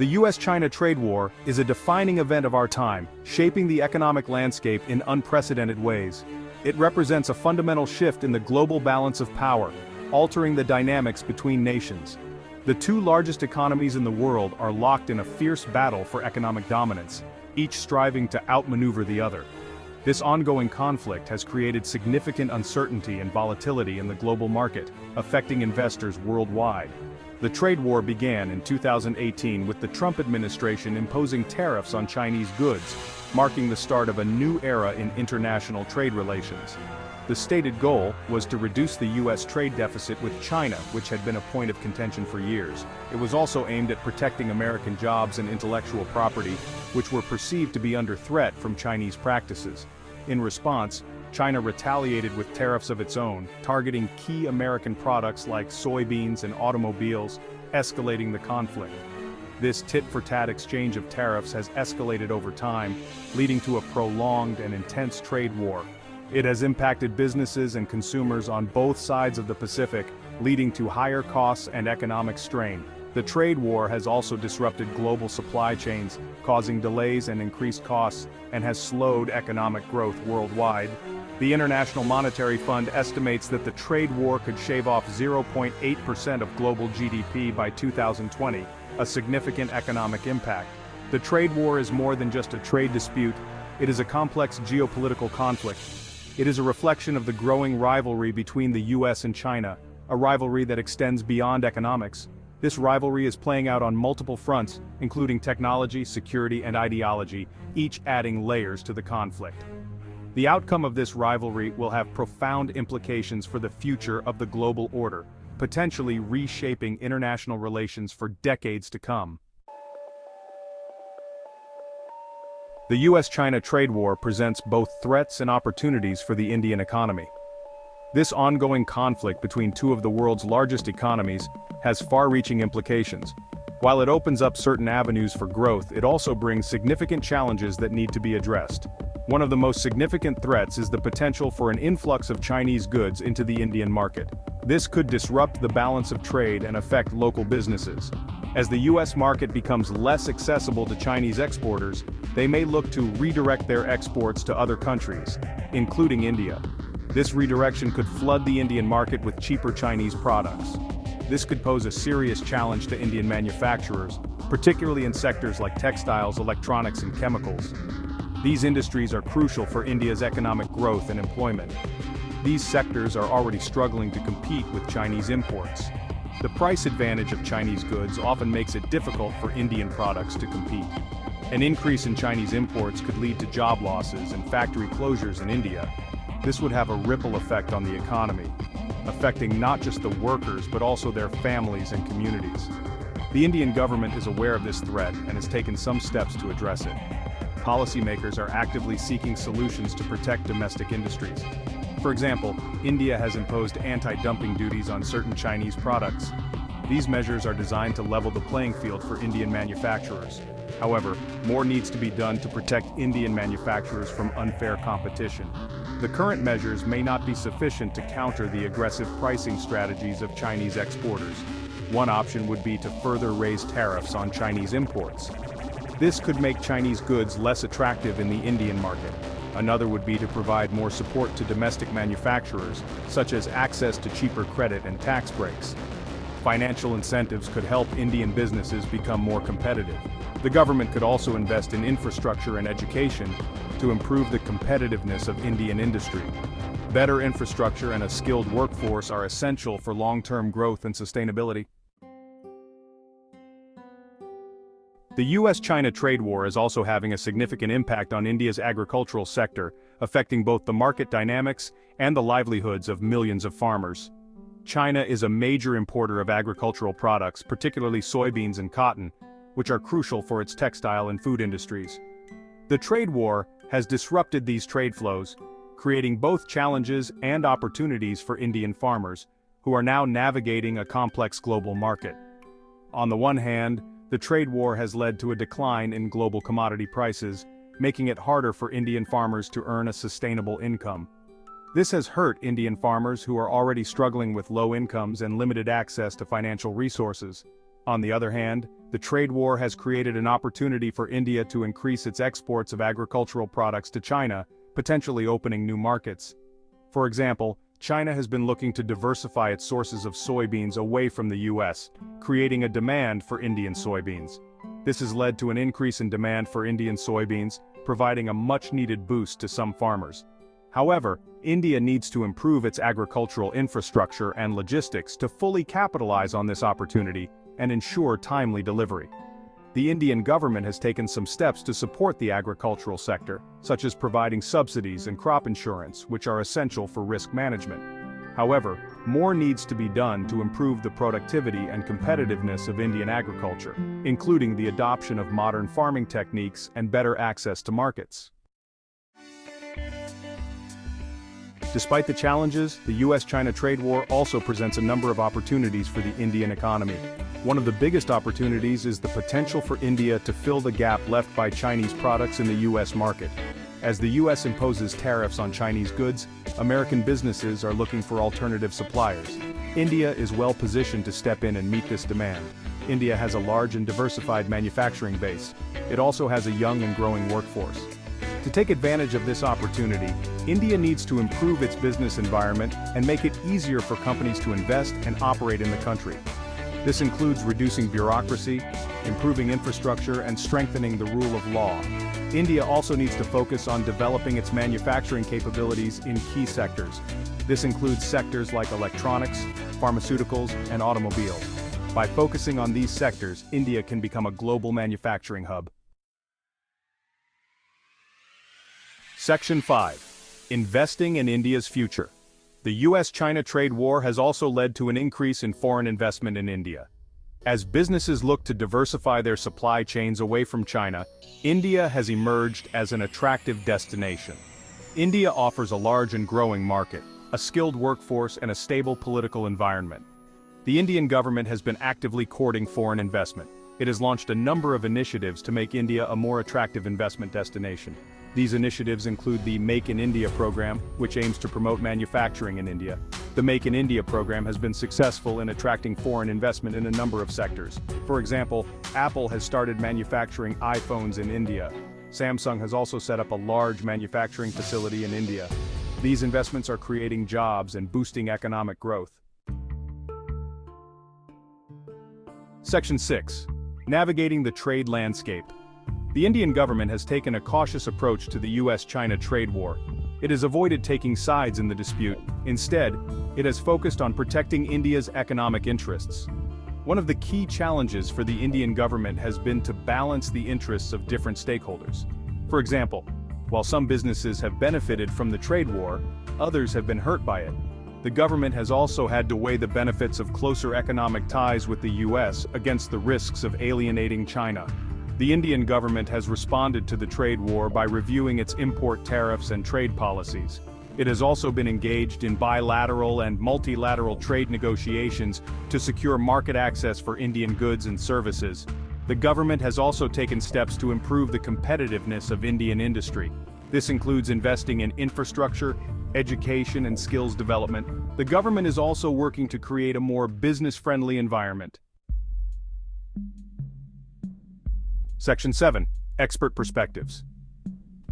The US-China trade war is a defining event of our time, shaping the economic landscape in unprecedented ways. It represents a fundamental shift in the global balance of power, altering the dynamics between nations. The two largest economies in the world are locked in a fierce battle for economic dominance, each striving to outmaneuver the other. This ongoing conflict has created significant uncertainty and volatility in the global market, affecting investors worldwide. The trade war began in 2018 with the Trump administration imposing tariffs on Chinese goods, marking the start of a new era in international trade relations. The stated goal was to reduce the U.S. trade deficit with China, which had been a point of contention for years. It was also aimed at protecting American jobs and intellectual property, which were perceived to be under threat from Chinese practices. In response, China retaliated with tariffs of its own, targeting key American products like soybeans and automobiles, escalating the conflict. This tit-for-tat exchange of tariffs has escalated over time, leading to a prolonged and intense trade war. It has impacted businesses and consumers on both sides of the Pacific, leading to higher costs and economic strain. The trade war has also disrupted global supply chains, causing delays and increased costs, and has slowed economic growth worldwide. The International Monetary Fund estimates that the trade war could shave off 0.8% of global GDP by 2020, a significant economic impact. The trade war is more than just a trade dispute, it is a complex geopolitical conflict. It is a reflection of the growing rivalry between the US and China, a rivalry that extends beyond economics. This rivalry is playing out on multiple fronts, including technology, security, and ideology, each adding layers to the conflict. The outcome of this rivalry will have profound implications for the future of the global order, potentially reshaping international relations for decades to come. The US-China trade war presents both threats and opportunities for the Indian economy. This ongoing conflict between two of the world's largest economies has far-reaching implications. While it opens up certain avenues for growth, it also brings significant challenges that need to be addressed. One of the most significant threats is the potential for an influx of Chinese goods into the Indian market. This could disrupt the balance of trade and affect local businesses. As the US market becomes less accessible to Chinese exporters, they may look to redirect their exports to other countries, including India. This redirection could flood the Indian market with cheaper Chinese products. This could pose a serious challenge to Indian manufacturers, particularly in sectors like textiles, electronics, and chemicals. These industries are crucial for India's economic growth and employment. These sectors are already struggling to compete with Chinese imports. The price advantage of Chinese goods often makes it difficult for Indian products to compete. An increase in Chinese imports could lead to job losses and factory closures in India. This would have a ripple effect on the economy, affecting not just the workers but also their families and communities. The Indian government is aware of this threat and has taken some steps to address it. Policymakers are actively seeking solutions to protect domestic industries. For example, India has imposed anti-dumping duties on certain Chinese products. These measures are designed to level the playing field for Indian manufacturers. However, more needs to be done to protect Indian manufacturers from unfair competition. The current measures may not be sufficient to counter the aggressive pricing strategies of Chinese exporters. One option would be to further raise tariffs on Chinese imports. This could make Chinese goods less attractive in the Indian market. Another would be to provide more support to domestic manufacturers, such as access to cheaper credit and tax breaks. Financial incentives could help Indian businesses become more competitive. The government could also invest in infrastructure and education to improve the competitiveness of Indian industry. Better infrastructure and a skilled workforce are essential for long-term growth and sustainability. The US-China trade war is also having a significant impact on India's agricultural sector, affecting both the market dynamics and the livelihoods of millions of farmers. China is a major importer of agricultural products, particularly soybeans and cotton, which are crucial for its textile and food industries. The trade war has disrupted these trade flows, creating both challenges and opportunities for Indian farmers, who are now navigating a complex global market. On the one hand, the trade war has led to a decline in global commodity prices, making it harder for Indian farmers to earn a sustainable income. This has hurt Indian farmers who are already struggling with low incomes and limited access to financial resources. On the other hand, the trade war has created an opportunity for India to increase its exports of agricultural products to China, potentially opening new markets. For example, China has been looking to diversify its sources of soybeans away from the US, creating a demand for Indian soybeans. This has led to an increase in demand for Indian soybeans, providing a much-needed boost to some farmers. However, India needs to improve its agricultural infrastructure and logistics to fully capitalize on this opportunity and ensure timely delivery. The Indian government has taken some steps to support the agricultural sector, such as providing subsidies and crop insurance, which are essential for risk management. However, more needs to be done to improve the productivity and competitiveness of Indian agriculture, including the adoption of modern farming techniques and better access to markets. Despite the challenges, the US-China trade war also presents a number of opportunities for the Indian economy. One of the biggest opportunities is the potential for India to fill the gap left by Chinese products in the US market. As the US imposes tariffs on Chinese goods, American businesses are looking for alternative suppliers. India is well positioned to step in and meet this demand. India has a large and diversified manufacturing base. It also has a young and growing workforce. To take advantage of this opportunity, India needs to improve its business environment and make it easier for companies to invest and operate in the country. This includes reducing bureaucracy, improving infrastructure, and strengthening the rule of law. India also needs to focus on developing its manufacturing capabilities in key sectors. This includes sectors like electronics, pharmaceuticals, and automobiles. By focusing on these sectors, India can become a global manufacturing hub. Section 5. Investing in India's future. The US-China trade war has also led to an increase in foreign investment in India. As businesses look to diversify their supply chains away from China, India has emerged as an attractive destination. India offers a large and growing market, a skilled workforce, and a stable political environment. The Indian government has been actively courting foreign investment. It has launched a number of initiatives to make India a more attractive investment destination. These initiatives include the Make in India program, which aims to promote manufacturing in India. The Make in India program has been successful in attracting foreign investment in a number of sectors. For example, Apple has started manufacturing iPhones in India. Samsung has also set up a large manufacturing facility in India. These investments are creating jobs and boosting economic growth. Section 6. Navigating the trade landscape. The Indian government has taken a cautious approach to the US-China trade war. It has avoided taking sides in the dispute. Instead, it has focused on protecting India's economic interests. One of the key challenges for the Indian government has been to balance the interests of different stakeholders. For example, while some businesses have benefited from the trade war, others have been hurt by it. The government has also had to weigh the benefits of closer economic ties with the US against the risks of alienating China. The Indian government has responded to the trade war by reviewing its import tariffs and trade policies. It has also been engaged in bilateral and multilateral trade negotiations to secure market access for Indian goods and services. The government has also taken steps to improve the competitiveness of Indian industry. This includes investing in infrastructure, education, and skills development. The government is also working to create a more business-friendly environment. Section 7. Expert perspectives.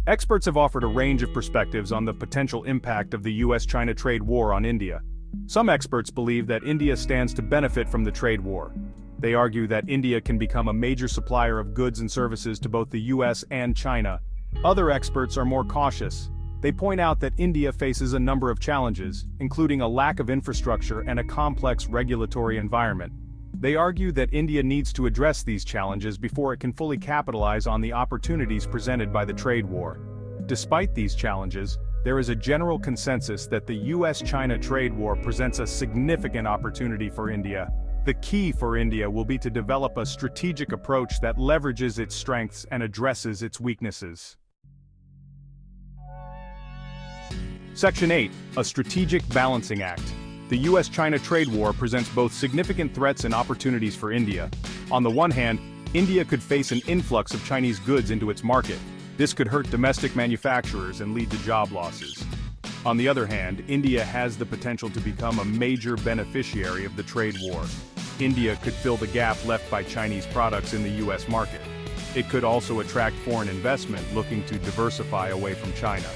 Experts have offered a range of perspectives on the potential impact of the US-China trade war on India. Some experts believe that India stands to benefit from the trade war. They argue that India can become a major supplier of goods and services to both the US and China. Other experts are more cautious. They point out that India faces a number of challenges, including a lack of infrastructure and a complex regulatory environment. They argue that India needs to address these challenges before it can fully capitalize on the opportunities presented by the trade war. Despite these challenges, there is a general consensus that the US-China trade war presents a significant opportunity for India. The key for India will be to develop a strategic approach that leverages its strengths and addresses its weaknesses. Section 8. A strategic balancing act. The US-China trade war presents both significant threats and opportunities for India. On the one hand, India could face an influx of Chinese goods into its market. This could hurt domestic manufacturers and lead to job losses. On the other hand, India has the potential to become a major beneficiary of the trade war. India could fill the gap left by Chinese products in the US market. It could also attract foreign investment looking to diversify away from China.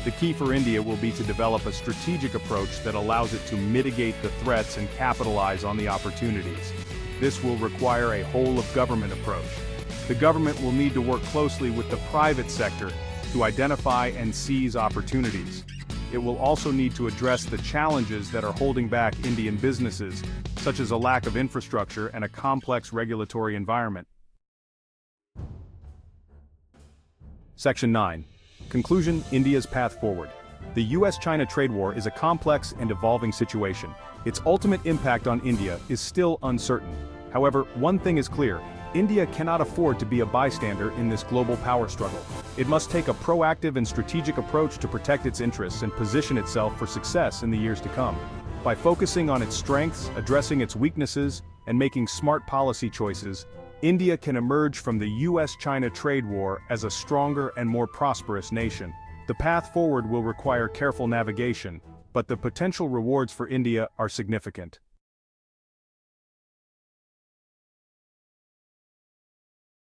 The key for India will be to develop a strategic approach that allows it to mitigate the threats and capitalize on the opportunities. This will require a whole-of-government approach. The government will need to work closely with the private sector to identify and seize opportunities. It will also need to address the challenges that are holding back Indian businesses, such as a lack of infrastructure and a complex regulatory environment. Section 9. Conclusion: India's path forward. The US-China trade war is a complex and evolving situation. Its ultimate impact on India is still uncertain. However, one thing is clear: India cannot afford to be a bystander in this global power struggle. It must take a proactive and strategic approach to protect its interests and position itself for success in the years to come. By focusing on its strengths, addressing its weaknesses, and making smart policy choices, India can emerge from the US-China trade war as a stronger and more prosperous nation. The path forward will require careful navigation, but the potential rewards for India are significant.